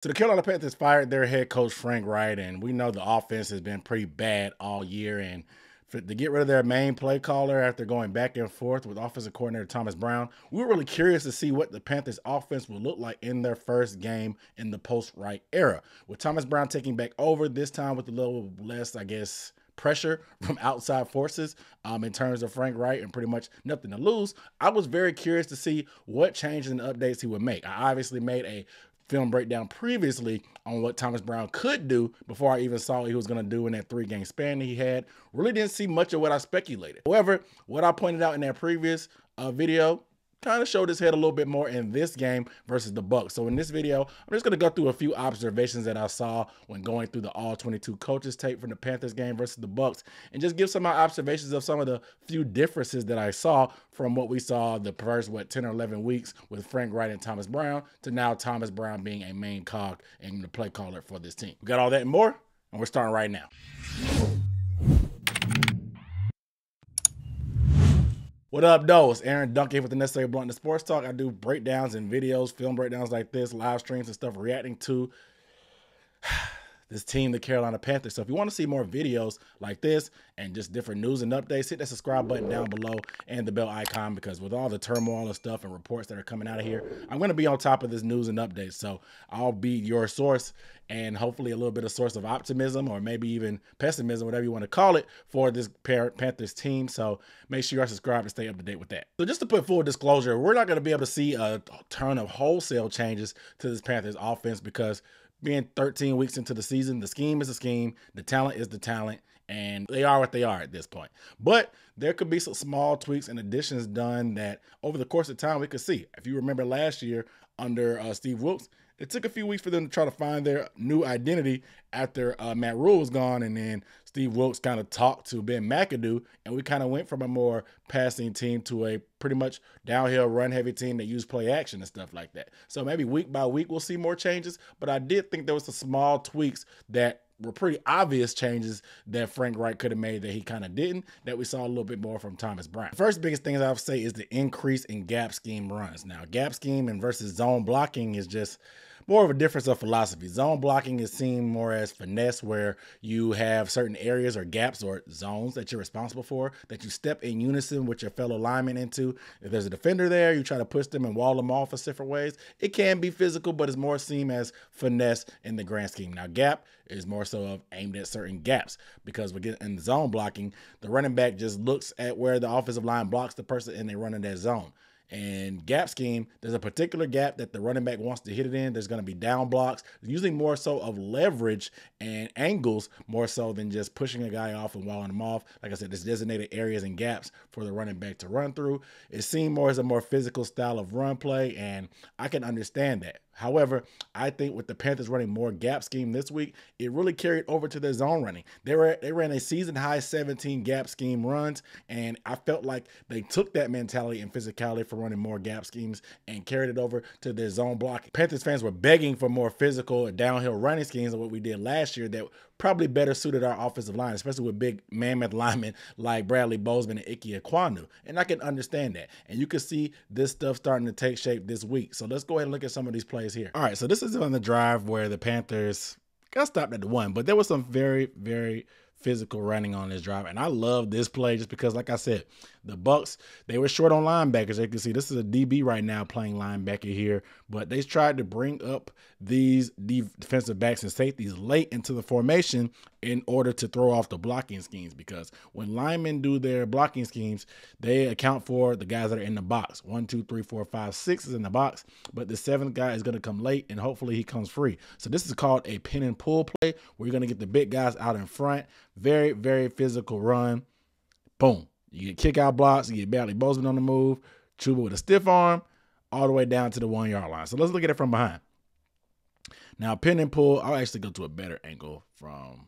So the Carolina Panthers fired their head coach Frank Reich, and we know the offense has been pretty bad all year. And to get rid of their main play caller after going back and forth with offensive coordinator Thomas Brown, we were really curious to see what the Panthers offense will look like in their first game in the post-Reich era. With Thomas Brown taking back over this time with a little less, I guess, pressure from outside forces in terms of Frank Reich and pretty much nothing to lose, I was very curious to see what changes and updates he would make. I obviously made a film breakdown previously on what Thomas Brown could do before I even saw what he was going to do in that 3-game span that he had. Really didn't see much of what I speculated. However, what I pointed out in that previous video kind of showed his head a little bit more in this game versus the Bucs. So in this video, I'm just going to go through a few observations that I saw when going through the all 22 coaches tape from the Panthers game versus the Bucs, and just give some of my observations of some of the few differences that I saw from what we saw the first 10 or 11 weeks with Frank Reich and Thomas Brown to now Thomas Brown being a main cog and the play caller for this team. We got all that and more, and we're starting right now. What up, though? It's Aaron Duncan with the Necessary Bluntness Sports Talk. I do breakdowns and videos, film breakdowns like this, live streams and stuff, reacting to this team, the Carolina Panthers. So if you want to see more videos like this and just different news and updates, hit that subscribe button down below and the bell icon, because with all the turmoil and stuff and reports that are coming out of here, I'm going to be on top of this news and updates. So I'll be your source and hopefully a little bit of source of optimism or maybe even pessimism, whatever you want to call it, for this Panthers team. So make sure you are subscribed to stay up to date with that. So just to put full disclosure, we're not going to be able to see a ton of wholesale changes to this Panthers offense because being 13 weeks into the season, the scheme is a scheme, the talent is the talent, and they are what they are at this point. But there could be some small tweaks and additions done that over the course of time we could see. If you remember last year under Steve Wilks, it took a few weeks for them to try to find their new identity after Matt Rule was gone, and then Steve Wilks kind of talked to Ben McAdoo, and we kind of went from a more passing team to a pretty much downhill run-heavy team that used play action and stuff like that. So maybe week by week we'll see more changes, but I did think there was some small tweaks that were pretty obvious changes that Frank Reich could have made that he kind of didn't, that we saw a little bit more from Thomas Brown. The first biggest thing I would say is the increase in gap scheme runs. Now, gap scheme and versus zone blocking is just more of a difference of philosophy. Zone blocking is seen more as finesse, where you have certain areas or gaps or zones that you're responsible for, that you step in unison with your fellow linemen into. If there's a defender there, you try to push them and wall them off in different ways. It can be physical, but it's more seen as finesse in the grand scheme. Now, gap is more so of aimed at certain gaps, because we get in the zone blocking, the running back just looks at where the offensive line blocks the person and they run in that zone. And gap scheme, there's a particular gap that the running back wants to hit it in. There's going to be down blocks, usually more so of leverage and angles, more so than just pushing a guy off and walling him off. Like I said, there's designated areas and gaps for the running back to run through. It's seen more as a more physical style of run play, and I can understand that. However, I think with the Panthers running more gap scheme this week, it really carried over to their zone running. They ran a season-high 17 gap scheme runs, and I felt like they took that mentality and physicality for running more gap schemes and carried it over to their zone blocking. Panthers fans were begging for more physical and downhill running schemes than what we did last year that probably better suited our offensive line, especially with big mammoth linemen like Bradley Bozeman and Ike Ekwonu. And I can understand that. And you can see this stuff starting to take shape this week. So let's go ahead and look at some of these plays here. All right, so this is on the drive where the Panthers got stopped at the 1, but there was some very, very physical running on this drive. And I love this play just because, like I said, the Bucs, they were short on linebackers. You can see this is a DB right now playing linebacker here, but they tried to bring up these defensive backs and safeties late into the formation in order to throw off the blocking schemes, because when linemen do their blocking schemes, they account for the guys that are in the box. 1, 2, 3, 4, 5, 6 is in the box, but the 7th guy is going to come late, and hopefully he comes free. So this is called a pin and pull play, where you're going to get the big guys out in front. Very, very physical run. Boom. You get kick out blocks. You get Bradley Bozeman on the move. Chuba with a stiff arm all the way down to the 1-yard line. So let's look at it from behind. Now, pin and pull, I'll actually go to a better angle from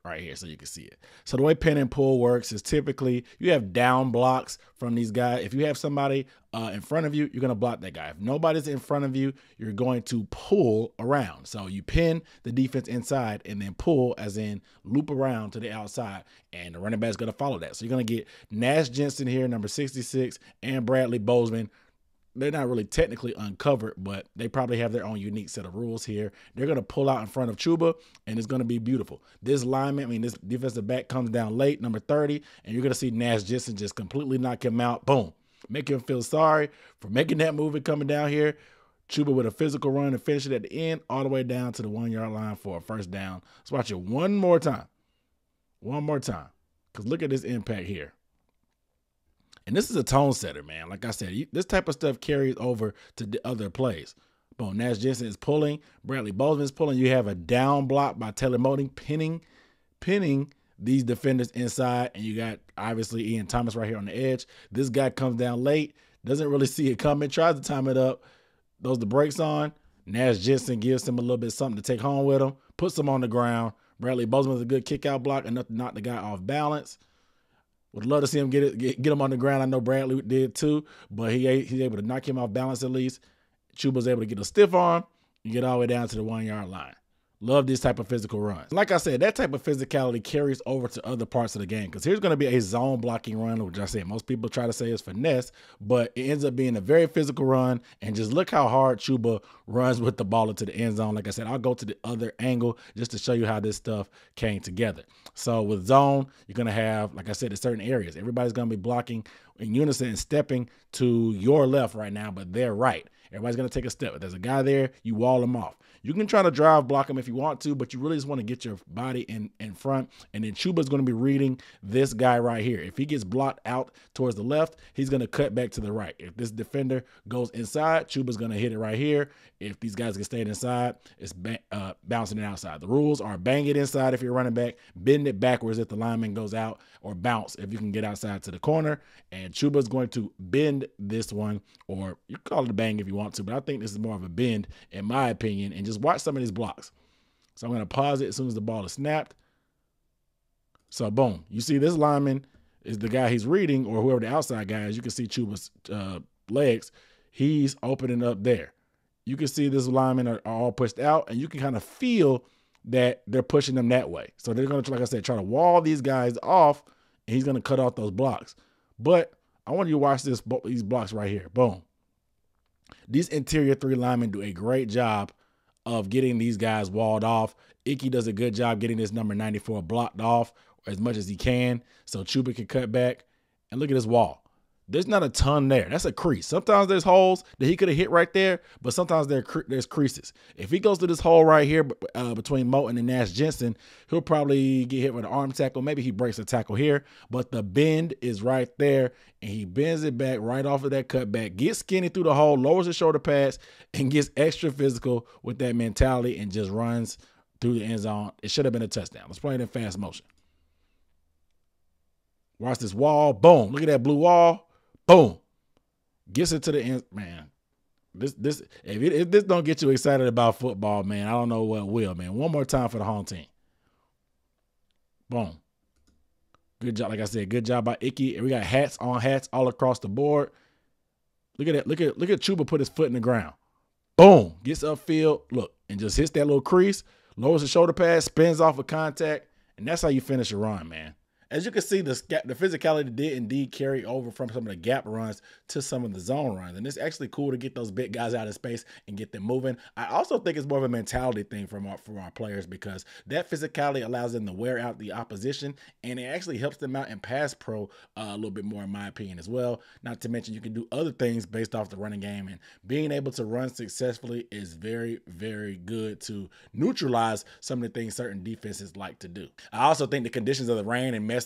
right here so you can see it. So the way pin and pull works is typically you have down blocks from these guys. If you have somebody in front of you, you're going to block that guy. If nobody's in front of you, you're going to pull around. So you pin the defense inside and then pull, as in loop around to the outside, and the running back is going to follow that. So you're going to get Nash Jensen here, number 66, and Bradley Bozeman they're not really technically uncovered, but they probably have their own unique set of rules here. They're going to pull out in front of Chuba, and it's going to be beautiful. This lineman, this defensive back comes down late, number 30, and you're going to see Nash Jensen just completely knock him out. Boom. Make him feel sorry for making that move and coming down here. Chuba with a physical run and finish it at the end, all the way down to the 1-yard line for a first down. Let's watch it one more time. One more time. Because look at this impact here. And this is a tone setter, man. Like I said, this type of stuff carries over to the other plays. Boom, Nash Jensen is pulling. Bradley Bozeman is pulling. You have a down block by Taylor Moting pinning these defenders inside. And you got, obviously, Ian Thomas right here on the edge. This guy comes down late, doesn't really see it coming, tries to time it up, throws the brakes on. Nash Jensen gives him a little bit something to take home with him, puts him on the ground. Bradley Bozeman is a good kick-out block, enough to knock the guy off balance. Would love to see him get him on the ground. I know Bradley did too, but he's able to knock him off balance at least. Chuba's able to get a stiff arm and get all the way down to the 1-yard line. Love this type of physical runs. Like I said, that type of physicality carries over to other parts of the game, because here's going to be a zone blocking run, which I said most people try to say is finesse, but it ends up being a very physical run. And just look how hard Chuba runs with the ball into the end zone. Like I said, I'll go to the other angle just to show you how this stuff came together. So with zone, you're going to have, like I said, in certain areas, everybody's going to be blocking in unison and stepping to your left right now, but they're right. Everybody's going to take a step. If there's a guy there, you wall him off. You can try to drive block him if you want to, but you really just want to get your body in front. And then Chuba's going to be reading this guy right here. If he gets blocked out towards the left, he's going to cut back to the right. If this defender goes inside, Chuba's going to hit it right here. If these guys can stay inside, it's bouncing it outside. The rules are bang it inside if you're running back, bend it backwards if the lineman goes out, or bounce if you can get outside to the corner. And Chuba's going to bend this one, or you call it a bang if you want to, but I think this is more of a bend in my opinion. And just watch some of these blocks. So I'm going to pause it as soon as the ball is snapped. So boom, you see this lineman is the guy he's reading, or whoever the outside guy is. You can see Chuba's legs. He's opening up there. You can see this lineman are all pushed out, and you can kind of feel that they're pushing them that way. So they're going to, like I said, try to wall these guys off, and he's going to cut off those blocks. But I want you to watch these blocks right here. Boom. These interior three linemen do a great job of getting these guys walled off. Icky does a good job getting this number 94 blocked off as much as he can, so Chuba can cut back. And look at this wall. There's not a ton there. That's a crease. Sometimes there's holes that he could have hit right there, but sometimes there's creases. If he goes to this hole right here between Moten and Nash Jensen, he'll probably get hit with an arm tackle. Maybe he breaks a tackle here, but the bend is right there, and he bends it back right off of that cutback, gets skinny through the hole, lowers his shoulder pads, and gets extra physical with that mentality and just runs through the end zone. It should have been a touchdown. Let's play it in fast motion. Watch this wall. Boom. Look at that blue wall. Boom. Gets it to the end. Man, if this don't get you excited about football, man, I don't know what will, man. One more time for the home team. Boom. Good job. Like I said, good job by Icky. And we got hats on hats all across the board. Look at that. Look at Chuba put his foot in the ground. Boom. Gets upfield. Look, and just hits that little crease, lowers the shoulder pad, spins off of contact, and that's how you finish a run, man. As you can see, the physicality did indeed carry over from some of the gap runs to some of the zone runs. And it's actually cool to get those big guys out of space and get them moving. I also think it's more of a mentality thing from our players, because that physicality allows them to wear out the opposition, and it actually helps them out in pass pro a little bit more, in my opinion, as well. Not to mention you can do other things based off the running game, and being able to run successfully is very, very good to neutralize some of the things certain defenses like to do. I also think the conditions of the rain and messy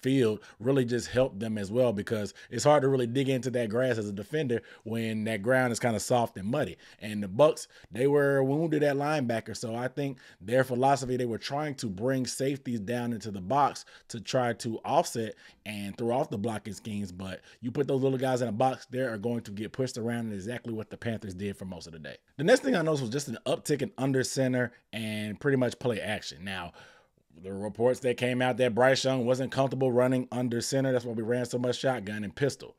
field really just help them as well, because it's hard to really dig into that grass as a defender when that ground is kind of soft and muddy. And the Bucs, they were wounded at linebacker, so I think their philosophy, they were trying to bring safeties down into the box to try to offset and throw off the blocking schemes. But you put those little guys in a box, they are going to get pushed around, and exactly what the Panthers did for most of the day. The next thing I noticed was just an uptick in under center and pretty much play action. Now, the reports that came out that Bryce Young wasn't comfortable running under center. That's why we ran so much shotgun and pistol.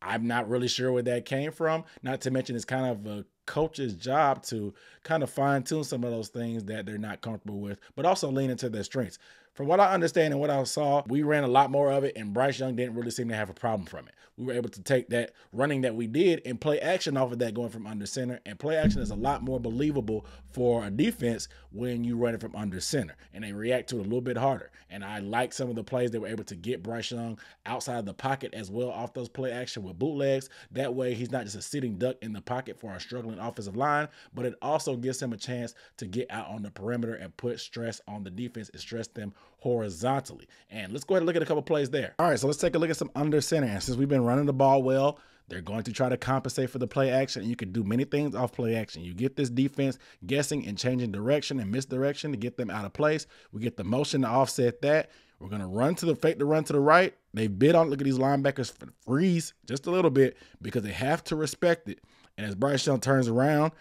I'm not really sure where that came from. Not to mention it's kind of a coach's job to kind of fine-tune some of those things that they're not comfortable with, but also lean into their strengths. From what I understand and what I saw, we ran a lot more of it, and Bryce Young didn't really seem to have a problem from it. We were able to take that running that we did and play action off of that going from under center, and play action is a lot more believable for a defense when you run it from under center, and they react to it a little bit harder. And I like some of the plays they were able to get Bryce Young outside the pocket as well off those play action with bootlegs. That way he's not just a sitting duck in the pocket for a struggling offensive line, but it also gives him a chance to get out on the perimeter and put stress on the defense and stress them horizontally. And let's go ahead and look at a couple plays there. All right, so let's take a look at some under center. And since we've been running the ball well, they're going to try to compensate for the play action. And you can do many things off play action. You get this defense guessing and changing direction and misdirection to get them out of place. We get the motion to offset that. We're going to run to the fake to run to the right. They bid on, look at these linebackers freeze just a little bit because they have to respect it. And as Bryce Young turns around,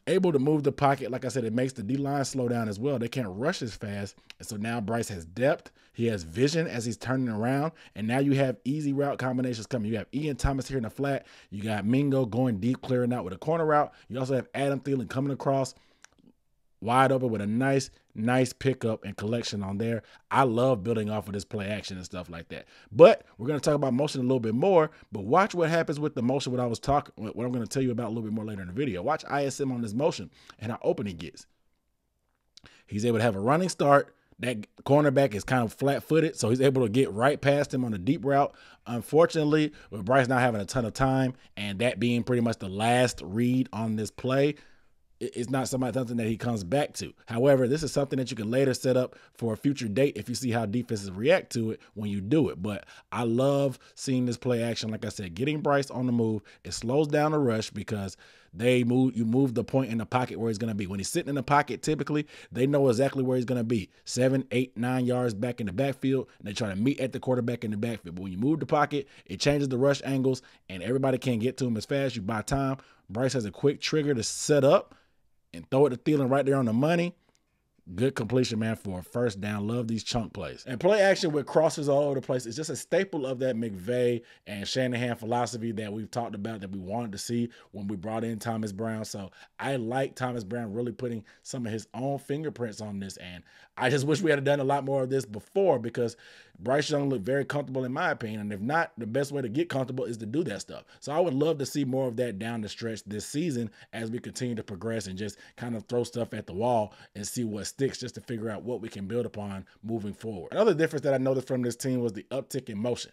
able to move the pocket, like I said, it makes the D-line slow down as well. They can't rush as fast. And so now Bryce has depth. He has vision as he's turning around. And now you have easy route combinations coming. You have Ian Thomas here in the flat. You got Mingo going deep, clearing out with a corner route. You also have Adam Thielen coming across wide open with a nice pickup and collection on there. I love building off of this play action and stuff like that. But we're going to talk about motion a little bit more, but watch what happens with the motion, what I'm going to tell you about a little bit more later in the video. Watch ISM on this motion and how open he gets. He's able to have a running start. That cornerback is kind of flat-footed, so he's able to get right past him on a deep route. Unfortunately, with Bryce not having a ton of time and that being pretty much the last read on this play, it's not something that he comes back to. However, this is something that you can later set up for a future date if you see how defenses react to it when you do it. But I love seeing this play action. Like I said, getting Bryce on the move, it slows down the rush because you move the point in the pocket where he's going to be. When he's sitting in the pocket, typically, they know exactly where he's going to be. 7, 8, 9 yards back in the backfield, and they try to meet at the quarterback in the backfield. But when you move the pocket, it changes the rush angles, and everybody can't get to him as fast. You buy time. Bryce has a quick trigger to set up and throw it to Thielen right there on the money. Good completion, man, for a first down. Love these chunk plays. And play action with crosses all over the place is just a staple of that McVay and Shanahan philosophy that we've talked about, that we wanted to see when we brought in Thomas Brown. So I like Thomas Brown really putting some of his own fingerprints on this. And I just wish we had done a lot more of this before, because Bryce Young looked very comfortable in my opinion. And if not, the best way to get comfortable is to do that stuff. So I would love to see more of that down the stretch this season as we continue to progress and just kind of throw stuff at the wall and see what sticks, just to figure out what we can build upon moving forward. Another difference that I noticed from this team was the uptick in motion,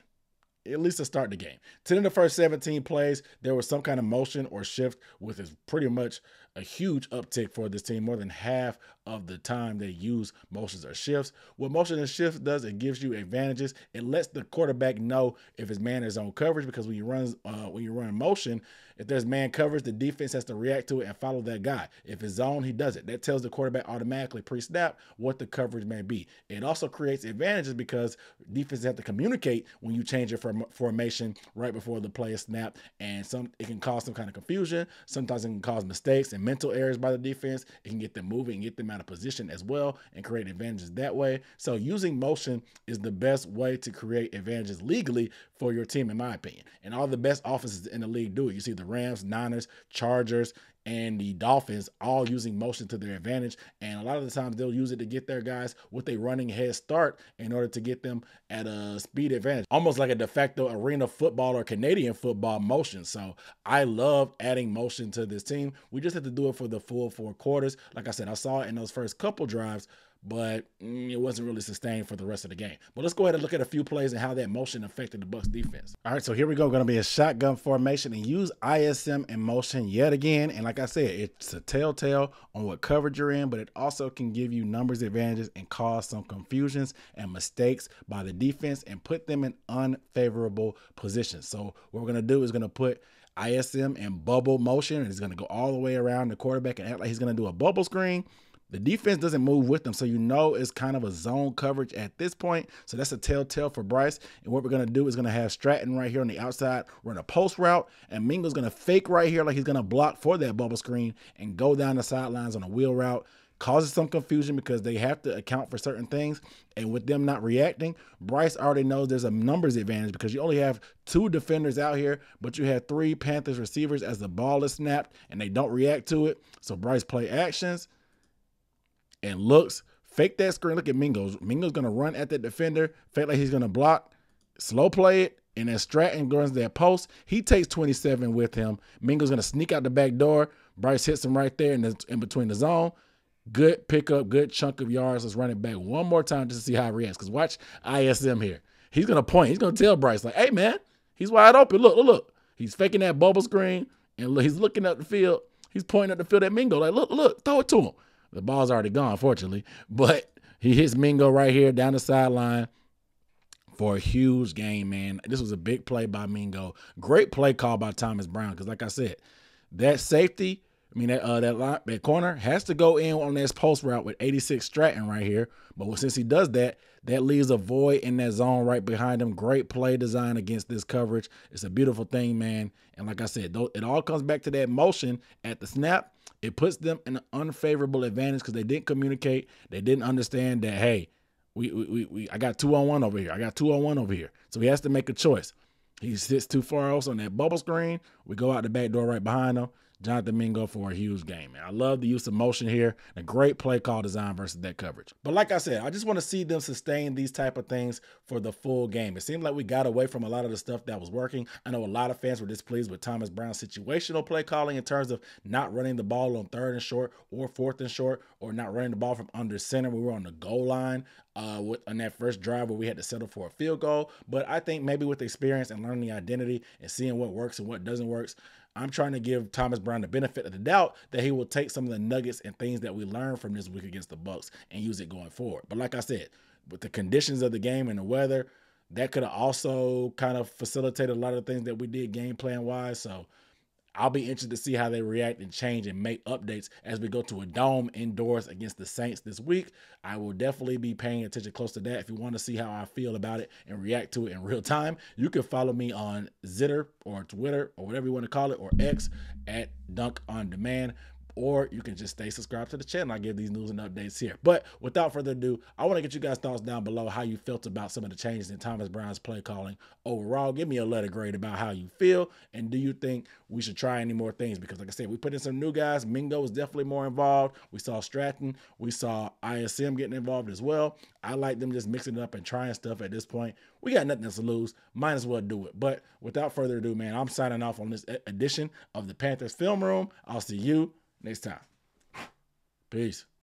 at least to start the game. 10 of the first 17 plays, there was some kind of motion or shift, with is pretty much a huge uptick for this team. More than half of the time they use motions or shifts. What motion and shift does, it gives you advantages. It lets the quarterback know if his man is on coverage, because when you run motion, if there's man coverage, the defense has to react to it and follow that guy. If it's zone, he does it. That tells the quarterback automatically pre-snap what the coverage may be. It also creates advantages because defenses have to communicate when you change your formation right before the play is snapped, and it can cause some kind of confusion. Sometimes it can cause mistakes and mental errors by the defense. It can get them moving and get them out of position as well and create advantages that way. So using motion is the best way to create advantages legally for your team, in my opinion. And all the best offenses in the league do it. You see the Rams, Niners, Chargers, and the Dolphins all using motion to their advantage. And a lot of the times they'll use it to get their guys with a running head start in order to get them at a speed advantage, almost like a de facto arena football or Canadian football motion. So I love adding motion to this team. We just have to do it for the full 4 quarters. Like I said, I saw it in those first couple drives, but it wasn't really sustained for the rest of the game. But let's go ahead and look at a few plays and how that motion affected the Bucs defense. All right, so here we go. Going to be a shotgun formation and use ISM and motion yet again. And like I said, it's a telltale on what coverage you're in, but it also can give you numbers advantages and cause some confusions and mistakes by the defense and put them in unfavorable positions. So what we're going to do is going to put ISM in bubble motion, and he's going to go all the way around the quarterback and act like he's going to do a bubble screen. The defense doesn't move with them, so you know it's kind of a zone coverage at this point. So that's a telltale for Bryce. And what we're going to do is going to have Stratton right here on the outside run a post route, and Mingo's going to fake right here like he's going to block for that bubble screen and go down the sidelines on a wheel route. Causes some confusion because they have to account for certain things. And with them not reacting, Bryce already knows there's a numbers advantage because you only have 2 defenders out here, but you have 3 Panthers receivers as the ball is snapped and they don't react to it. So Bryce play actions and looks, Fake that screen. Look at Mingo. Mingo's going to run at that defender, fake like he's going to block, slow play it, and then Stratton goes to that post. He takes 27 with him. Mingo's going to sneak out the back door. Bryce hits him right there in between the zone. Good pickup, good chunk of yards. Let's run it back one more time just to see how he reacts. Because watch ISM here. He's going to point. He's going to tell Bryce, like, hey, man, he's wide open. Look. He's faking that bubble screen, and he's looking at the field. He's pointing at the field at Mingo, like, look, throw it to him. The ball's already gone, fortunately. But he hits Mingo right here down the sideline for a huge game, man. This was a big play by Mingo. Great play call by Thomas Brown because, like I said, that safety, that corner has to go in on this post route with 86 Stratton right here. But since he does that, that leaves a void in that zone right behind him. Great play design against this coverage. It's a beautiful thing, man. And like I said, it all comes back to that motion at the snap. It puts them in an unfavorable advantage because they didn't communicate. They didn't understand that, hey, I got 2-on-1 over here. I got 2-on-1 over here. So he has to make a choice. He sits too far else on that bubble screen. We go out the back door right behind him. Jonathan Mingo for a huge game, man. I love the use of motion here. A great play call design versus that coverage. But like I said, I just want to see them sustain these type of things for the full game. It seemed like we got away from a lot of the stuff that was working. I know a lot of fans were displeased with Thomas Brown's situational play calling in terms of not running the ball on 3rd and short or 4th and short, or not running the ball from under center. We were on the goal line on that first drive where we had to settle for a field goal. But I think maybe with experience and learning the identity and seeing what works and what doesn't work, I'm trying to give Thomas Brown the benefit of the doubt that he will take some of the nuggets and things that we learned from this week against the Bucs and use it going forward. But like I said, with the conditions of the game and the weather, that could have also kind of facilitated a lot of the things that we did game plan wise. So I'll be interested to see how they react and change and make updates as we go to a dome indoors against the Saints this week. I will definitely be paying attention close to that. If you want to see how I feel about it and react to it in real time, you can follow me on Zitter or Twitter or whatever you want to call it, or X at Dunk On Demand. Or you can just stay subscribed to the channel. I give these news and updates here. But without further ado, I want to get you guys' thoughts down below how you felt about some of the changes in Thomas Brown's play calling overall. Give me a letter grade about how you feel. And do you think we should try any more things? Because like I said, we put in some new guys. Mingo was definitely more involved. We saw Stratton. We saw ISM getting involved as well. I like them just mixing it up and trying stuff at this point. We got nothing else to lose. Might as well do it. But without further ado, man, I'm signing off on this edition of the Panthers Film Room. I'll see you next time. Peace.